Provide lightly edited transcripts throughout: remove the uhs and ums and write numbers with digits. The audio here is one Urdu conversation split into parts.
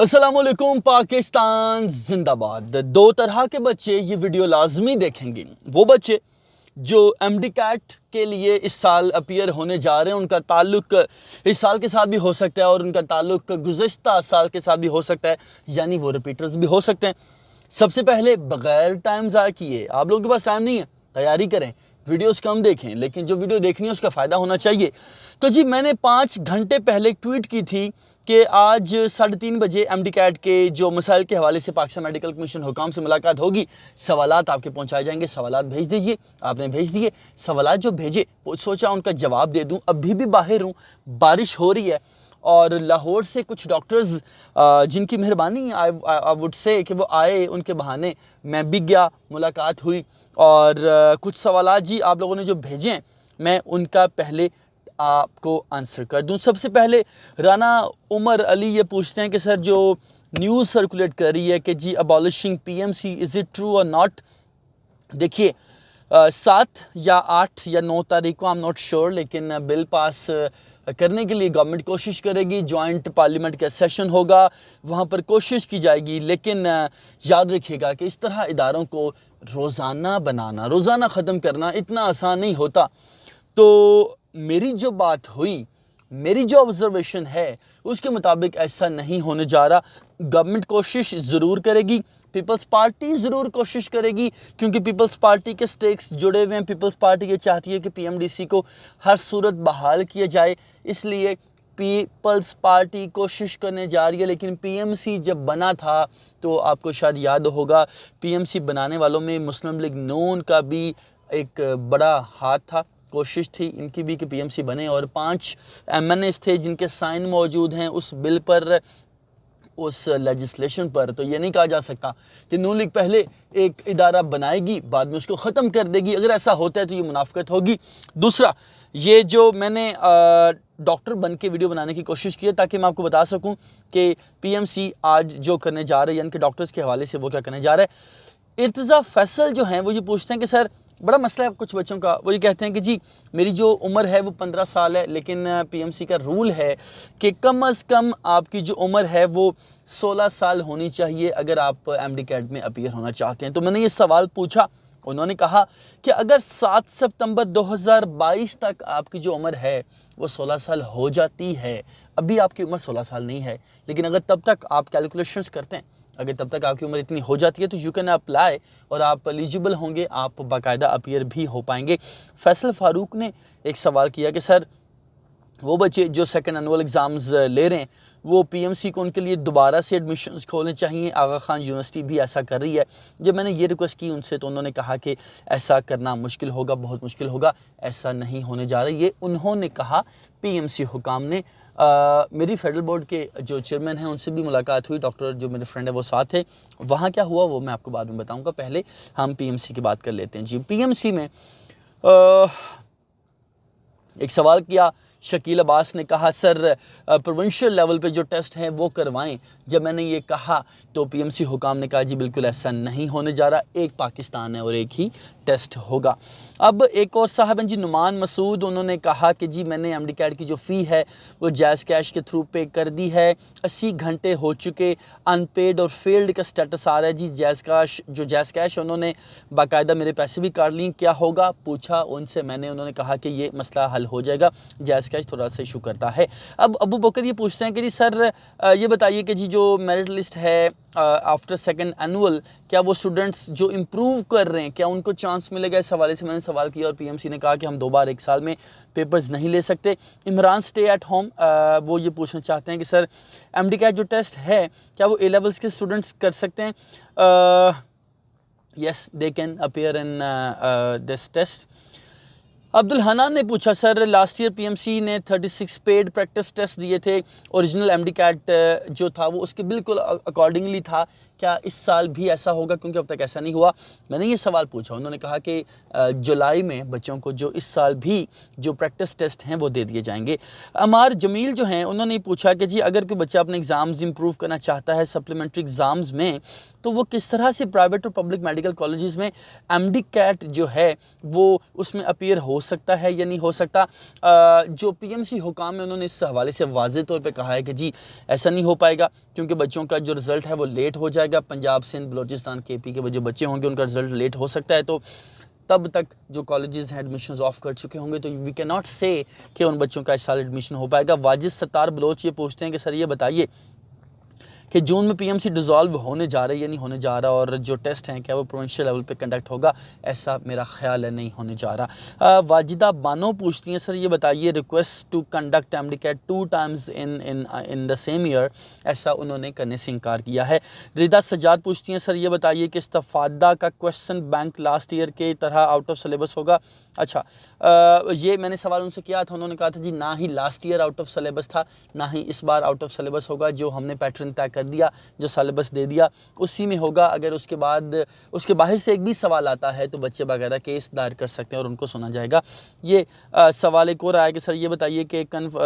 السلام علیکم پاکستان زندہ باد۔ دو طرح کے بچے یہ ویڈیو لازمی دیکھیں گے۔ وہ بچے جو ایم ڈی کیٹ کے لیے اس سال اپیئر ہونے جا رہے ہیں، ان کا تعلق اس سال کے ساتھ بھی ہو سکتا ہے اور ان کا تعلق گزشتہ سال کے ساتھ بھی ہو سکتا ہے، یعنی وہ ریپیٹرز بھی ہو سکتے ہیں۔ سب سے پہلے بغیر ٹائم ضائع کیے، آپ لوگوں کے پاس ٹائم نہیں ہے، تیاری کریں، ویڈیوز کم دیکھیں، لیکن جو ویڈیو دیکھنی ہے اس کا فائدہ ہونا چاہیے۔ تو جی میں نے 5 گھنٹے پہلے ایک ٹویٹ کی تھی کہ آج 3:30 بجے ایم ڈی کیٹ کے جو مسائل کے حوالے سے پاکستان میڈیکل کمیشن حکام سے ملاقات ہوگی، سوالات آپ کے پہنچائے جائیں گے، سوالات بھیج دیجئے۔ آپ نے بھیج دیے سوالات، جو بھیجے سوچا ان کا جواب دے دوں۔ ابھی بھی باہر ہوں، بارش ہو رہی ہے اور لاہور سے کچھ ڈاکٹرز جن کی مہربانی آئی وڈ سے کہ وہ آئے، ان کے بہانے میں بھی گیا، ملاقات ہوئی اور کچھ سوالات جی آپ لوگوں نے جو بھیجے ہیں میں ان کا پہلے آپ کو آنسر کر دوں۔ سب سے پہلے رانا عمر علی یہ پوچھتے ہیں کہ سر جو نیوز سرکولیٹ کر رہی ہے کہ جی abolishing P M C, is it true اور ناٹ؟ دیکھیے 7 یا 8 یا 9 تاریخ کو، آئی ایم ناٹ شیور، لیکن بل پاس کرنے کے لیے گورنمنٹ کوشش کرے گی۔ جوائنٹ پارلیمنٹ کا سیشن ہوگا، وہاں پر کوشش کی جائے گی، لیکن یاد رکھیے گا کہ اس طرح اداروں کو روزانہ بنانا، روزانہ ختم کرنا اتنا آسان نہیں ہوتا۔ تو میری جو بات ہوئی، میری جو آبزرویشن ہے اس کے مطابق ایسا نہیں ہونے جا رہا۔ گورنمنٹ کوشش ضرور کرے گی، پیپلز پارٹی ضرور کوشش کرے گی، کیونکہ پیپلز پارٹی کے سٹیکس جڑے ہوئے ہیں۔ پیپلز پارٹی یہ چاہتی ہے کہ پی ایم ڈی سی کو ہر صورت بحال کیا جائے، اس لیے پیپلز پارٹی کوشش کرنے جا رہی ہے۔ لیکن پی ایم سی جب بنا تھا تو آپ کو شاید یاد ہوگا، پی ایم سی بنانے والوں میں مسلم لیگ نون کا بھی ایک بڑا ہاتھ تھا، کوشش تھی ان کی بھی کہ پی ایم سی بنے، اور 5 ایم این ایز تھے جن کے سائن موجود ہیں اس بل پر، اس لیجسلیشن پر۔ تو یہ نہیں کہا جا سکتا کہ نون لیگ پہلے ایک ادارہ بنائے گی بعد میں اس کو ختم کر دے گی، اگر ایسا ہوتا ہے تو یہ منافقت ہوگی۔ دوسرا، یہ جو میں نے ڈاکٹر بن کے ویڈیو بنانے کی کوشش کی ہے تاکہ میں آپ کو بتا سکوں کہ پی ایم سی آج جو کرنے جا رہے ہیں، یعنی کہ ڈاکٹرز کے حوالے سے وہ کیا کرنے جا رہا ہے۔ ارتضیٰ فیصل جو ہیں وہ یہ پوچھتے ہیں کہ سر بڑا مسئلہ ہے کچھ بچوں کا، وہ یہ کہتے ہیں کہ جی میری جو عمر ہے وہ 15 سال ہے، لیکن پی ایم سی کا رول ہے کہ کم از کم آپ کی جو عمر ہے وہ 16 سال ہونی چاہیے اگر آپ ایم ڈی کیٹ میں اپیئر ہونا چاہتے ہیں۔ تو میں نے یہ سوال پوچھا، انہوں نے کہا کہ اگر 7 ستمبر 2022 تک آپ کی جو عمر ہے وہ 16 سال ہو جاتی ہے، ابھی آپ کی عمر 16 سال نہیں ہے، لیکن اگر تب تک آپ کیلکولیشنز کرتے ہیں، اگر تب تک آپ کی عمر اتنی ہو جاتی ہے تو یو کین اپلائی اور آپ ایلیجیبل ہوں گے، آپ باقاعدہ اپیئر بھی ہو پائیں گے۔ فیصل فاروق نے ایک سوال کیا کہ سر وہ بچے جو سیکنڈ انول ایگزامز لے رہے ہیں وہ پی ایم سی کو ان کے لیے دوبارہ سے ایڈمیشنز کھولنے چاہیے، آغا خان یونیورسٹی بھی ایسا کر رہی ہے۔ جب میں نے یہ ریکویسٹ کی ان سے تو انہوں نے کہا کہ ایسا کرنا مشکل ہوگا، بہت مشکل ہوگا، ایسا نہیں ہونے جا رہا۔ یہ انہوں نے کہا، پی ایم سی حکام نے۔ میری فیڈرل بورڈ کے جو چیئرمین ہیں ان سے بھی ملاقات ہوئی، ڈاکٹر جو میرے فرینڈ ہے وہ ساتھ ہے، وہاں کیا ہوا وہ میں آپ کو بعد میں بتاؤں گا، پہلے ہم پی ایم سی کی بات کر لیتے ہیں۔ جی پی ایم سی میں ایک سوال کیا، شکیل عباس نے کہا سر پروونشل لیول پہ جو ٹیسٹ ہیں وہ کروائیں۔ جب میں نے یہ کہا تو پی ایم سی حکام نے کہا جی بالکل ایسا نہیں ہونے جا رہا، ایک پاکستان ہے اور ایک ہی ٹیسٹ ہوگا۔ اب ایک اور صاحب ہیں جی نعمان مسعود، انہوں نے کہا کہ جی میں نے ایم ڈی کیٹ کی جو فی ہے وہ جیز کیش کے تھرو پے کر دی ہے، 80 گھنٹے ہو چکے، ان پیڈ اور فیلڈ کا سٹیٹس آ رہا ہے۔ جی جیز کیش انہوں نے باقاعدہ میرے پیسے بھی کاٹ لیں، کیا ہوگا پوچھا ان سے میں نے، انہوں نے کہا کہ یہ مسئلہ حل ہو جائے گا، جیز کیش تھوڑا سا ایشو کرتا ہے۔ اب ابو بکر یہ پوچھتے ہیں کہ جی سر یہ بتائیے کہ جی جو میرٹ لسٹ ہے آفٹر سیکنڈ اینول، کیا وہ اسٹوڈنٹس جو امپروو کر رہے ہیں کیا ان کو چانس ملے گا؟ اس حوالے سے میں نے سوال کیا اور پی ایم سی نے کہا کہ ہم 2 بار 1 سال میں پیپرز نہیں لے سکتے۔ عمران اسٹے ایٹ ہوم وہ یہ پوچھنا چاہتے ہیں کہ سر ایم ڈی کیٹ جو ٹیسٹ ہے کیا وہ اے لیولس کے اسٹوڈنٹس کر سکتے ہیں؟ Yes they can appear in this test. Abdul Hannan نے پوچھا sir last year P M C نے 36 پیڈ پریکٹس ٹیسٹ دیے تھے، اوریجنل ایم ڈی کیٹ جو تھا وہ اس کے بالکل اکارڈنگلی تھا، کیا اس سال بھی ایسا ہوگا کیونکہ اب تک ایسا نہیں ہوا؟ میں نے یہ سوال پوچھا، انہوں نے کہا کہ جولائی میں بچوں کو جو اس سال بھی جو پریکٹس ٹیسٹ ہیں وہ دے دیے جائیں گے۔ عمار جمیل جو ہیں انہوں نے پوچھا کہ جی اگر کوئی بچہ اپنے ایگزامز امپروو کرنا چاہتا ہے سپلیمنٹری ایگزامز میں تو وہ کس طرح سے پرائیویٹ اور پبلک میڈیکل کالجز میں ایم ڈی کیٹ جو ہے وہ اس میں اپیئر ہو سکتا ہے یا نہیں ہو سکتا. جو پی ایم سی حکام ہے انہوں نے اس حوالے سے واضح طور پہ کہا ہے کہ جی ایسا نہیں ہو پائے گا کیونکہ بچوں کا جو رزلٹ ہے وہ لیٹ ہو جائے گا. پنجاب سندھ بلوچستان کے پی کے جو بچے ہوں گے ان کا رزلٹ لیٹ ہو سکتا ہے, تو تب تک جو کالجز ہیں ایڈمیشنز آف کر چکے ہوں گے, تو وی کی ناٹ سے کہ ان بچوں کا اس سال ایڈمیشن ہو پائے گا. واجد ستار بلوچ یہ پوچھتے ہیں کہ سر یہ بتائیے کہ جون میں پی ایم سی ڈیزالو ہونے جا رہا ہے یا نہیں ہونے جا رہا, اور جو ٹیسٹ ہیں کیا وہ پروونشل لیول پہ کنڈکٹ ہوگا؟ ایسا میرا خیال ہے نہیں ہونے جا رہا. واجدہ بانو پوچھتی ہیں سر یہ بتائیے request to conduct M D CAT 2 times in the same year, ایسا انہوں نے کرنے سے انکار کیا ہے. ردا سجاد پوچھتی ہیں سر یہ بتائیے کہ استفادہ کا کویشچن بینک لاسٹ ایئر کے طرح آؤٹ آف سلیبس ہوگا؟ اچھا یہ میں نے سوال ان سے کیا تھا, انہوں نے کہا تھا جی نہ ہی last year out of syllabus تھا نہ ہی اس بار آؤٹ آف سلیبس ہوگا. جو ہم نے پیٹرن طے کر دیا, جو سلیبس دے دیا اسی میں ہوگا. اگر اس کے بعد اس کے باہر سے ایک بھی سوال آتا ہے تو بچے باقاعدہ کیس دائر کر سکتے ہیں اور ان کو سنا جائے گا. یہ سوال ایک اور آیا کہ سر یہ بتائیے کہ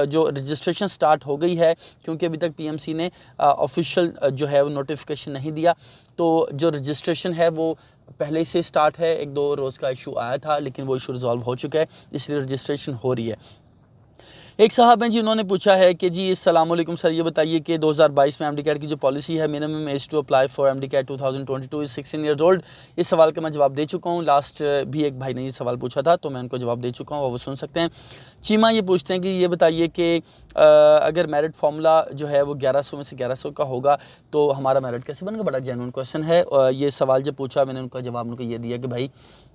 جو رجسٹریشن سٹارٹ ہو گئی ہے, کیونکہ ابھی تک پی ایم سی نے آفیشیل جو ہے وہ نوٹیفیکیشن نہیں دیا, تو جو رجسٹریشن ہے وہ پہلے سے سٹارٹ ہے. 1-2 روز کا ایشو آیا تھا لیکن وہ ایشو ریزالو ہو چکا ہے, اس لیے رجسٹریشن ہو رہی ہے. ایک صاحب ہیں جی, انہوں نے پوچھا ہے کہ جی السلام علیکم سر یہ بتائیے کہ 2022 میں ایم ڈی کیٹ کی جو پالیسی ہے minimum age to apply for M D CAT 2022 is 16 years old, اس سوال کا میں جواب دے چکا ہوں. لاسٹ بھی ایک بھائی نے یہ سوال پوچھا تھا تو میں ان کو جواب دے چکا ہوں, وہ سن سکتے ہیں. چیمہ یہ پوچھتے ہیں کہ یہ بتائیے کہ اگر میرٹ فارمولا جو ہے وہ 1100 میں سے 1100 کا ہوگا تو ہمارا میرٹ کیسے بنے گا؟ بڑا جینوئن کویشچن ہے. یہ سوال جب پوچھا میں نے ان کا جواب ان کو یہ دیا کہ بھائی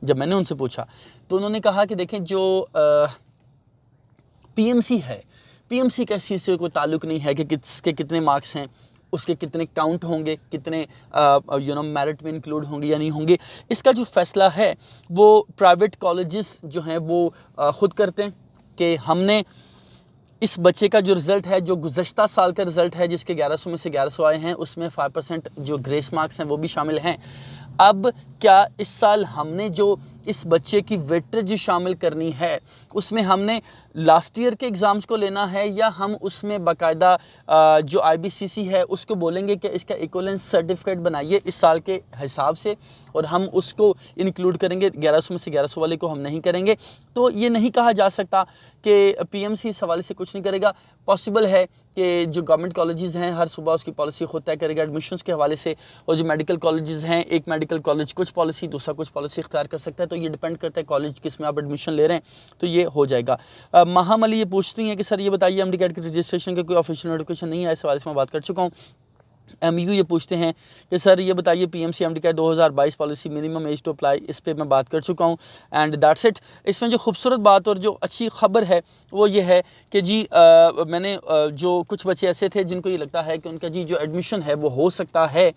جب میں نے ان سے پوچھا تو انہوں نے کہا کہ دیکھیں جو پی ایم سی ہے, پی ایم سی کا اس چیز سے کوئی تعلق نہیں ہے کہ کس کے کتنے مارکس ہیں, اس کے کتنے کاؤنٹ ہوں گے, کتنے میرٹ میں انکلوڈ ہوں گے یا نہیں ہوں گے. اس کا جو فیصلہ ہے وہ پرائیویٹ کالجز جو ہیں وہ خود کرتے ہیں کہ ہم نے اس بچے کا جو رزلٹ ہے, جو گزشتہ سال کا رزلٹ ہے جس کے 1100 میں سے 1100 آئے ہیں, اس میں 5% جو گریس مارکس ہیں وہ بھی شامل ہیں. اب کیا اس سال ہم نے جو اس بچے کی ویٹیج شامل کرنی ہے اس میں ہم نے لاسٹ ایئر کے ایگزامز کو لینا ہے, یا ہم اس میں باقاعدہ جو آئی بی سی سی ہے اس کو بولیں گے کہ اس کا ایکولنس سرٹیفکیٹ بنائیے اس سال کے حساب سے, اور ہم اس کو انکلوڈ کریں گے, 1100 میں سے 1100 والے کو ہم نہیں کریں گے. تو یہ نہیں کہا جا سکتا کہ پی ایم سی اس حوالے سے کچھ نہیں کرے گا. پاسبل ہے کہ جو گورنمنٹ کالجز ہیں ہر صوبہ اس کی پالیسی خود طے کرے گا ایڈمیشنز کے حوالے سے, اور جو میڈیکل کالجز ہیں ایک میڈیکل کالج کچھ پالیسی دوسرا کچھ پالیسی اختیار کر سکتا ہے. تو یہ ڈیپینڈ کرتا ہے کالج کس میں آپ ایڈمیشن لے رہے ہیں, تو یہ ہو جائے گا. ماہم علی یہ پوچھتی ہیں کہ سر یہ بتائیے ایم ڈی کیٹ کے رجسٹریشن کے کوئی آفیشیل نوٹیفکیشن نہیں ہے, اس حوالے سے میں بات کر چکا ہوں. ایم یو یہ پوچھتے ہیں کہ سر یہ بتائیے P M C M D CAT 2022 policy minimum age to apply, اس پہ میں بات کر چکا ہوں. And that's it. اس میں جو خوبصورت بات اور جو اچھی خبر ہے وہ یہ ہے کہ جی میں نے جو کچھ بچے ایسے تھے جن کو یہ لگتا ہے کہ ان کا جی جو ایڈمیشن ہے وہ ہو سکتا ہے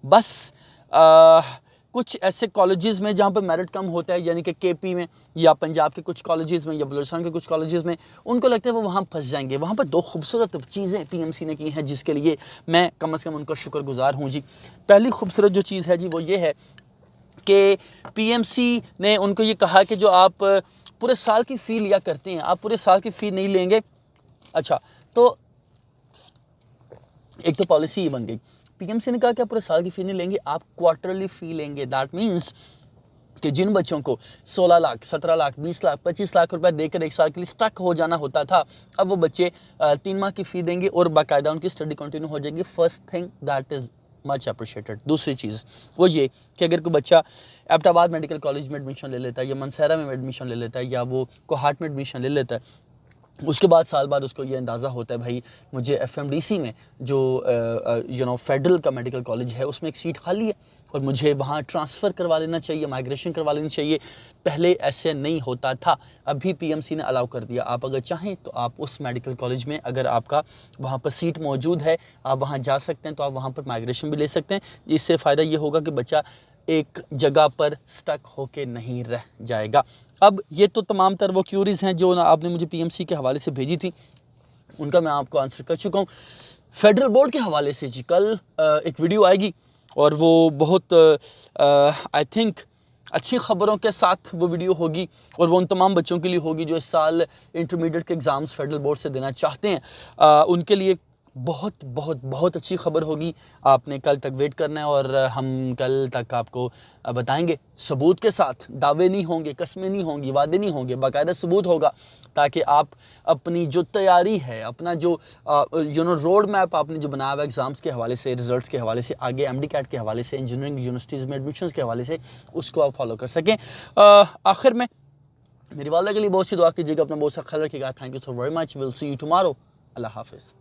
بس کچھ ایسے کالجز میں جہاں پہ میرٹ کم ہوتا ہے, یعنی کہ کے پی میں یا پنجاب کے کچھ کالجز میں یا بلوچستان کے کچھ کالجز میں, ان کو لگتا ہے وہ وہاں پھنس جائیں گے. وہاں پر 2 خوبصورت چیزیں پی ایم سی نے کی ہیں جس کے لیے میں کم از کم ان کا شکر گزار ہوں جی. پہلی خوبصورت جو چیز ہے جی وہ یہ ہے کہ پی ایم سی نے ان کو یہ کہا کہ جو آپ پورے سال کی فی لیا کرتے ہیں آپ پورے سال کی فی نہیں لیں گے. اچھا تو ایک تو پالیسی یہ بن گئی, پی ایم سی نے کہا کہ آپ پورے سال کی فی نہیں لیں گے, آپ کوارٹرلی فی لیں گے. دیٹ مینس کہ جن بچوں کو 16 لاکھ 17 لاکھ 20 لاکھ 25 لاکھ روپے دے کر ایک سال کے لیے سٹک ہو جانا ہوتا تھا, اب وہ بچے 3 ماہ کی فی دیں گے اور باقاعدہ ان کی اسٹڈی کنٹینیو ہو جائے گی. First thing that is much appreciated. دوسری چیز وہ یہ کہ اگر کوئی بچہ ایبٹ آباد میڈیکل کالج میں ایڈمیشن لے لیتا ہے یا منسہرہ میں ایڈمیشن لے لیتا ہے یا وہ کوہاٹ میں ایڈمیشن لے لیتا ہے, اس کے بعد سال بعد اس کو یہ اندازہ ہوتا ہے بھائی مجھے ایف ایم ڈی سی میں جو فیڈرل کا میڈیکل کالج ہے اس میں ایک سیٹ خالی ہے اور مجھے وہاں ٹرانسفر کروا لینا چاہیے, مائگریشن کروا لینی چاہیے. پہلے ایسے نہیں ہوتا تھا, ابھی پی ایم سی نے الاؤ کر دیا. آپ اگر چاہیں تو آپ اس میڈیکل کالج میں اگر آپ کا وہاں پر سیٹ موجود ہے آپ وہاں جا سکتے ہیں, تو آپ وہاں پر مائگریشن بھی لے سکتے ہیں. اس سے فائدہ یہ ہوگا کہ بچہ ایک جگہ پر سٹک ہو کے نہیں رہ جائے گا. اب یہ تو تمام تر وہ کیوریز ہیں جو آپ نے مجھے پی ایم سی کے حوالے سے بھیجی تھی, ان کا میں آپ کو آنسر کر چکا ہوں. فیڈرل بورڈ کے حوالے سے جی کل ایک ویڈیو آئے گی اور وہ بہت آئی تھنک اچھی خبروں کے ساتھ وہ ویڈیو ہوگی, اور وہ ان تمام بچوں کے لیے ہوگی جو اس سال انٹرمیڈیٹ کے ایگزامز فیڈرل بورڈ سے دینا چاہتے ہیں. ان کے لیے بہت بہت بہت اچھی خبر ہوگی. آپ نے کل تک ویٹ کرنا ہے اور ہم کل تک آپ کو بتائیں گے ثبوت کے ساتھ. دعوے نہیں ہوں گے, قسمیں نہیں ہوں گی, وعدے نہیں ہوں گے, باقاعدہ ثبوت ہوگا تاکہ آپ اپنی جو تیاری ہے, اپنا جو روڈ میپ آپ نے جو بنایا ہوا ایگزامس کے حوالے سے, رزلٹس کے حوالے سے, آگے ایم ڈی کیٹ کے حوالے سے, انجینئرنگ یونیورسٹیز میں ایڈمیشنز کے حوالے سے, اس کو آپ فالو کر سکیں. آخر میں میری والدہ کے لیے بہت سی دعا کیجیے گا, اپنا بہت سا خیال رکھیے گا. Thank you so very much, will see you tomorrow. اللہ حافظ.